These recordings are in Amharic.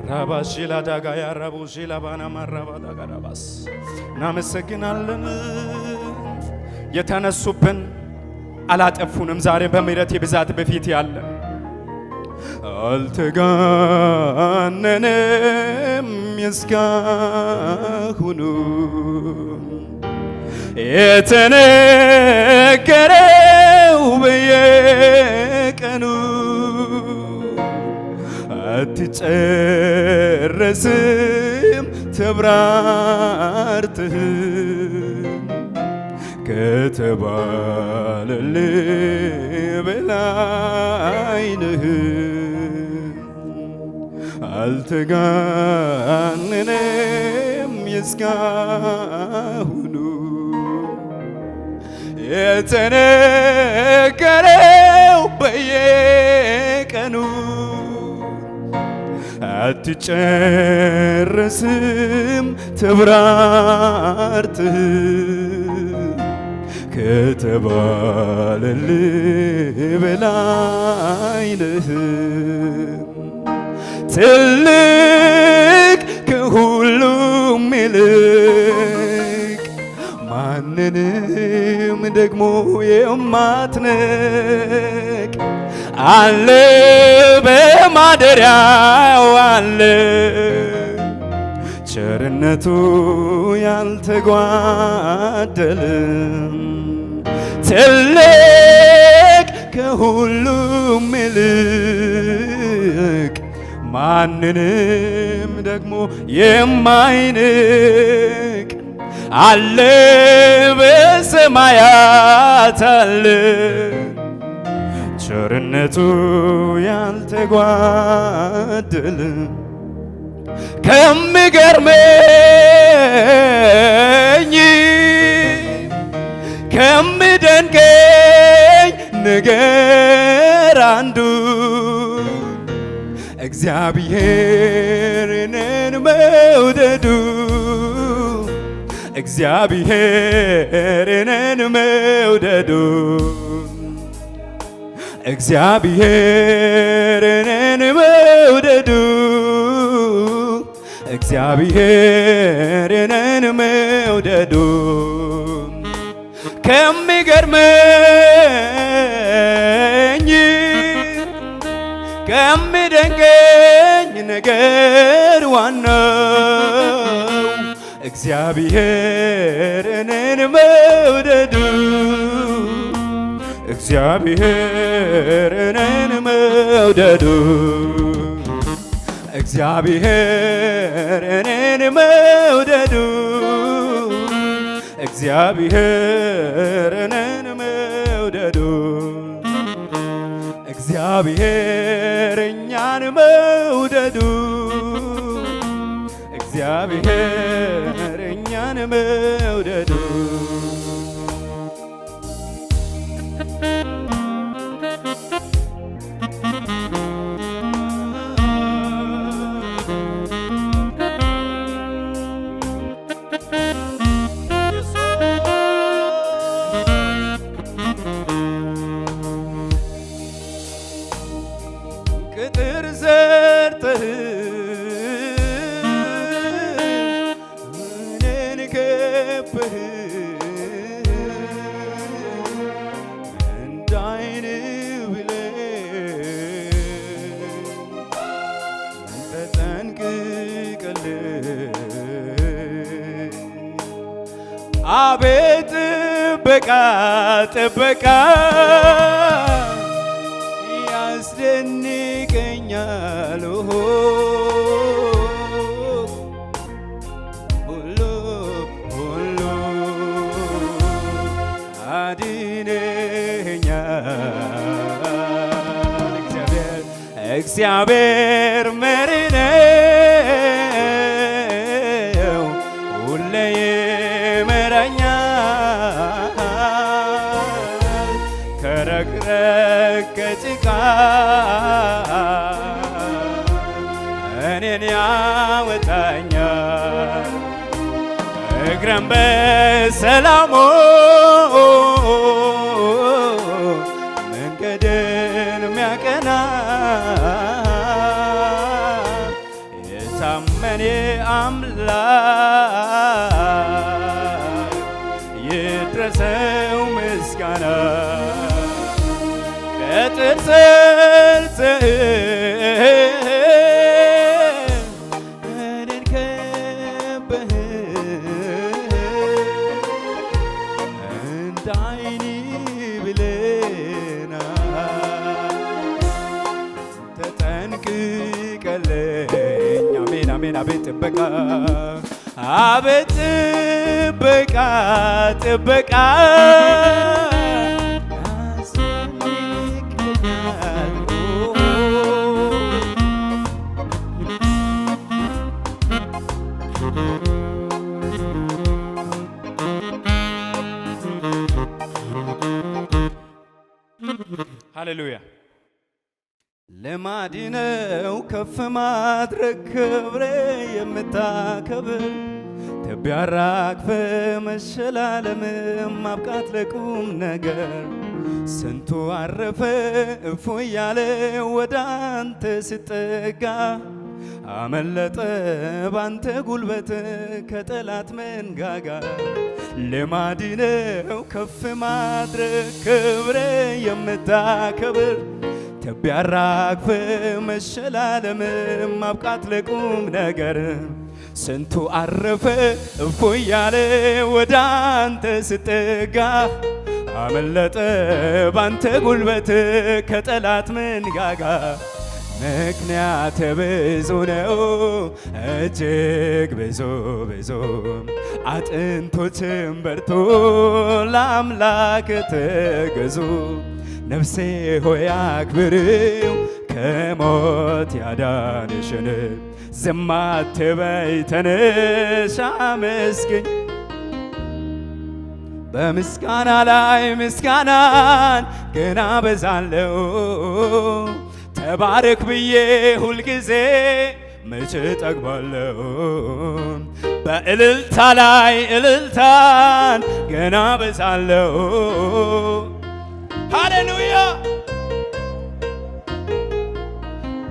ራባሺላ ዳጋ ያራቡሺላ ባና ማራባ ዳጋ ራባስ እናመሰግናለን። የተነሱብን አላጠፉንም። ዛሬ በምህረት ብዛት በፊት ያለን አልተጋነንም እስካሁኑ የተነገረው በየቀኑ አትጨረስም ተብራርተህ ከተባለልህ በላይ ነህ። አልተጋነንም እስካሁኑ የተነገረው በየቀኑ አትጨረስም ተብራርተህ ከተባለልህ በላይ ነህ። ትልቅ ከሁሉም ይልቅ ማንንም ደግሞ የማትንቅ አለ በማደሪያው አለ ቸርነቱ ያልተጓደለ ትልቅ ከሁሉም ይልቅ ማንንም ደግሞ የማይንቅ አለ በሰማያት አለ ቸርነቱ ያልተጓደለ ከሚገርመኝ ከሚደንቀኝ ነገር አንዱ እግዚአብሔርን መውደዱ እግዚአብሔርን መውደዱ እግዚአብሔርን መውደዱ እግዚአብሔርን መውደዱ ከሚገርመኝ ከሚደንቀኝ ነገር ዋናው እግዚአብሔርን መውደዱ እግዚአብሔርን መውደዱ እግዚአብሔርን መውደዱ እግዚአብሔርን መውደዱ እግዚአብሔር እኛን መውደዱ እግዚአብሔር እኛን መውደዱ ቅጥር ዘርተህ እኔን ከበህ እንደ ዓይን ብሌን ተጠንቅቀህ አቤት ጥበቃ ጥበቃ ያስደንቀኛል ሁሉ ሁሉ አድነኸኛል። እግዚአብሔር መሪ ነው ሁሌ ይመራኛል ከረግረግ ከጭቃ እኔን ያወጣኛል እግረን በሰላሙ መንገድን ሚያቀና አምላክ ይድረሰው ምስጋና ከጥር ሰርተህ እኔን ከበህ እንደ ዓይኒ ብሌና ተጠንቅቀልኝ አሜን አሜን አቤት ጥበቃ አቤት ጥበቃ ጥበቃ ሃሌሉያ ልማድ ነው ከፍ ማድረግ ክብሬ የምታከብር ትቢያ አራግፈ መሸላለም ማብቃት ለቁም ነገር ስንቱ አረፈ እፎይ ያለ ወደ አንተ ሲጠጋ አመለጠ ባንተ ጉልበት ከጠላት መንጋጋ ልማድ ነው ከፍ ማድረግ ክብሬ የምታከብር ትቢያ አራግፈ መሸላለም ማብቃት ለቁም ነገር ስንቱ አረፈ እፎይ ያለ ወደ አንተ ሲጠጋ አመለጠ ባንተ ጉልበት ከጠላት መንጋጋ ምክንያት ብዙ ነው እጅግ ብዙ ብዙ አጥንቶችም በርቱ ለአምላክ ተገዙ ነፍሴ ሆይ አክብሪው ከሞት ያዳንሽን ዝም አትበይ ተነሽ አመስግኝ በምስጋና ላይ ምስጋናን ገና በዛለው ተባረክ ብዬ ሁልጊዜ መቼ ጠግባለሁ በእልልታ ላይ እልልታን ገና በዛለሁ ሃሌሉያ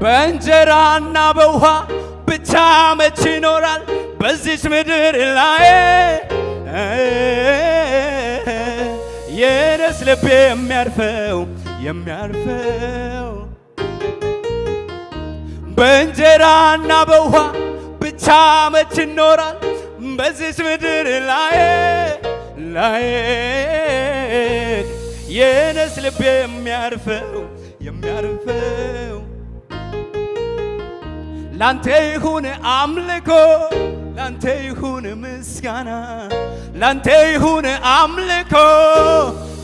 በእንጀራና በውሃ ብቻ መች ይኖራል በዚች ምድር ላይ የነስ ልቤ የሚያርፈው በእንጀራና በውሃ ብቻ መች ይኖራል በዚች ምድር ላይ የነስ ልቤ የሚያርፈው ላንተ ይሁን አምልኮ ላንተ ይሁን ምስጋና ላንተ ይሁን አምልኮ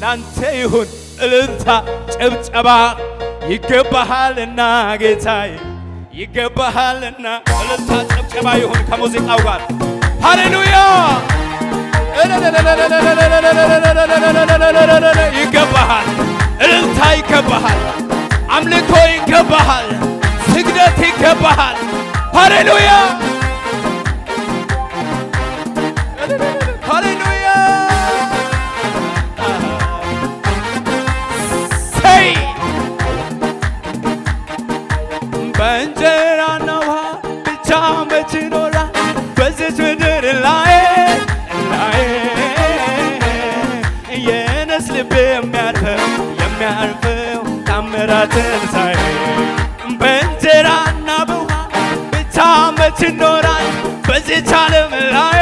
ላንተ ይሁን እልልታ ጭብጨባ ይገባሃልና ጌታዬ ይገባሃልና እልልታ ጭብጨባ ይሁን ከሙዚቃው ጋር ሃሌሉያ ይገባሃል እልልታ ይገባሃል አምልኮ ይገባሃል ስግደት ይገባሃል ሃሌሉያ ሃሌሉያ ሰይ በእንጀራና ውሃ ብቻ መች ይኖራል በዚች ምድር ላይ የነስ ልቤ የሚያርፈው ታምራትን ሳይ በእንጀራና በውሃ ብቻ መች ይኖራል በዚች ዓለም ላይ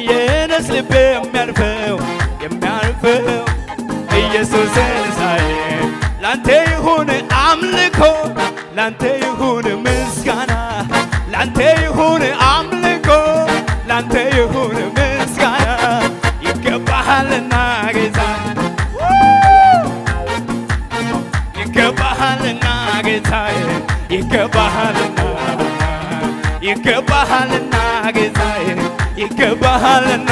የነስ ልቤ የሚያርፈው ኢየሱስን ሳይ ላንተ ይሁን አምልኮ ላንተ ይሁን ምስጋና ላንተ ይሁን አምልኮ ላንተ ይሁን ምስጋና ይገባሃልና ጌታ ይገባሃልና ጌታዬ ይገባሃልና ይገባሃልና ጌታዬ ይገባሃልና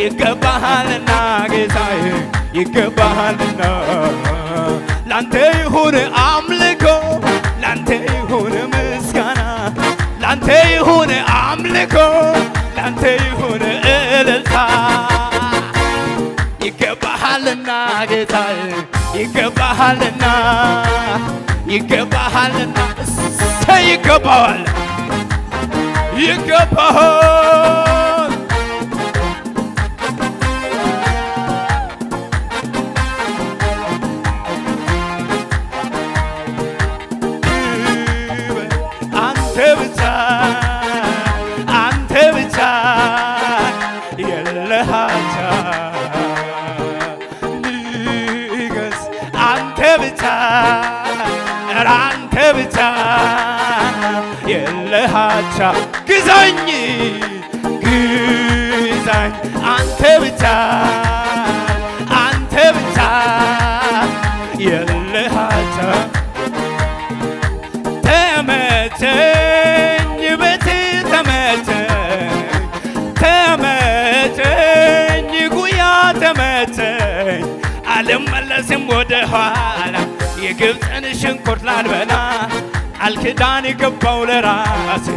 ይገባሃልና ጌታዬ ይገባሃልና ላንተ ይሁን አምልኮ ላንተ ይሁን ምስጋና ላንተ ይሁን አምልኮ ላንተ ይሁን እልልታ ይገባሃልና ጌታዬ ይገባሃልና ይገባሃልና ይገባዋል ይገባሃል አንተ ብቻ የለሃቻ ንገስ አንተ ብቻ አንተ ብቻ የለሃቻ ግዛኝ አንተ ብቻ የለሃቻ ተመቸኝ ቤት ተመቸኝ ጉያ ተመቸኝ አልመለስም ወደ ኋላ የግብፅን ሽንኩርት ላልበላ ቃል ኪዳን የገባው ለራሴ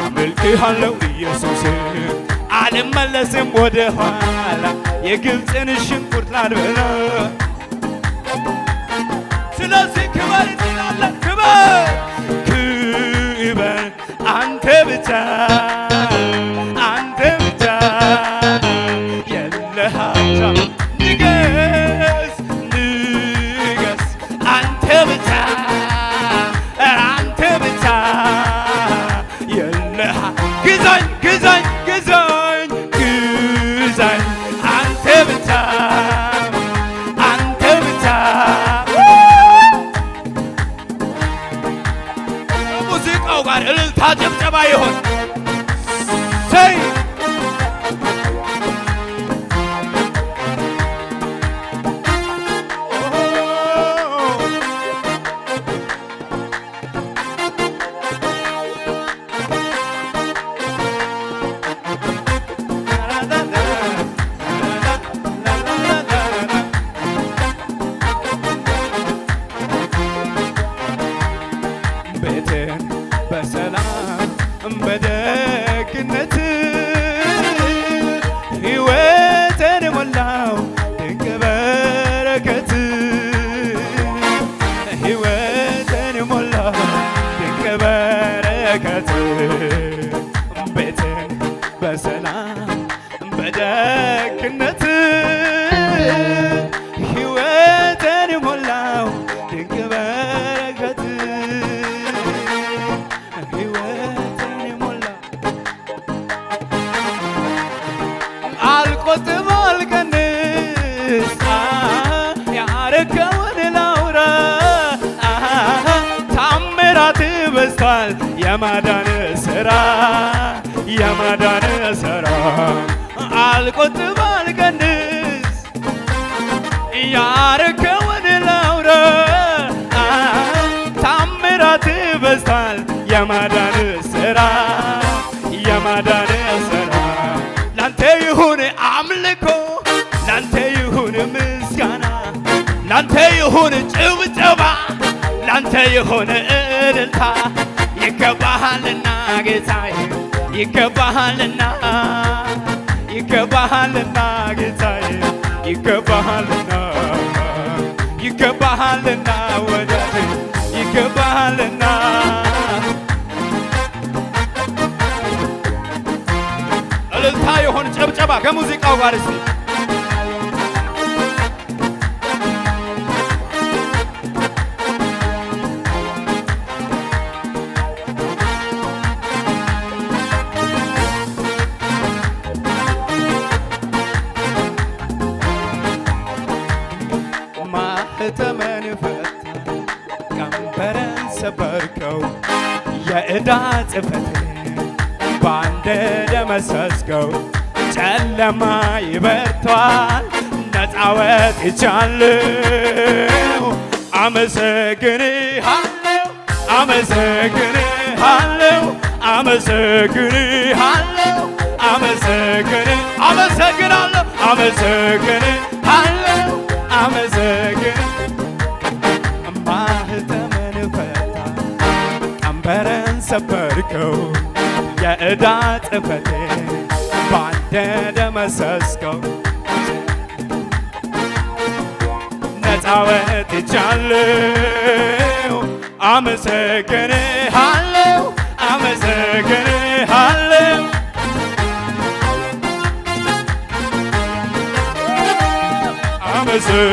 አመልክሃለሁ ኢየሱስ አልመለስም ወደ ኋላ የግብፅን ሽንኩርት ላልበላ ስለዚህ ክበር እንላለን ክበር አንተ ብቻ የለሃቻ ንገስ አንተ ብቻ የለሃ ግዛኝ አንተ ብቻ ሙዚቃው ጋር እልልታ ጭብጨባ ይሆን ሰይ ቤትን በሰላም በደግነት ሕይወትን ሞላው ድንቅ በረከት ሕይወትን ሞላው ድንቅ በረከት ቤትን በሰላም በደግነት ሕይወትን ሞላው ድንቅ በረከት አልቆጥብ አልቀንስ ያረከውን ላውራ ታምራት በዝቷል የማዳን ሥራ አልቆጥብ አልቀንስ ያረከውን ላውራ ታምራት በዝቷል የማዳን ሥራ ላንተ ይሁን አምልኮ ላንተ ይሁን ምስጋና ላንተ ይሁን ጭብጨባ ላንተ ይሁን እልልታ ይገባሃልና ጌታዬ ይገባሃልና ጌታዬ ይገባሃልና ወዳጄ ይገባሃልና እልልታ የሆነ ጨብጨባ ከሙዚቃው ጋር እስቲ ማህተመን ፈታ ቀንበረን ሰበርከው የዕዳ ጽሕፈቴን ባንተ ደመሰስከው ጨለማ ይበርቷል ነፃ ወጥቻለሁ አመሰግንሃለሁ ማህተመን ፈታ ቀንበረን ሰበርከው የዕዳ ጽሕፈቴን ባንተ ደመሰስከው ነፃ ወጥቻለሁ አመሰግንሃለሁ አመሰግንሃለሁ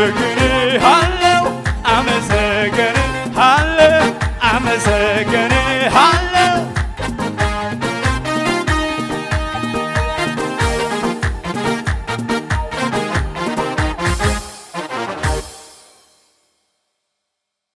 አመሰግንሃለሁ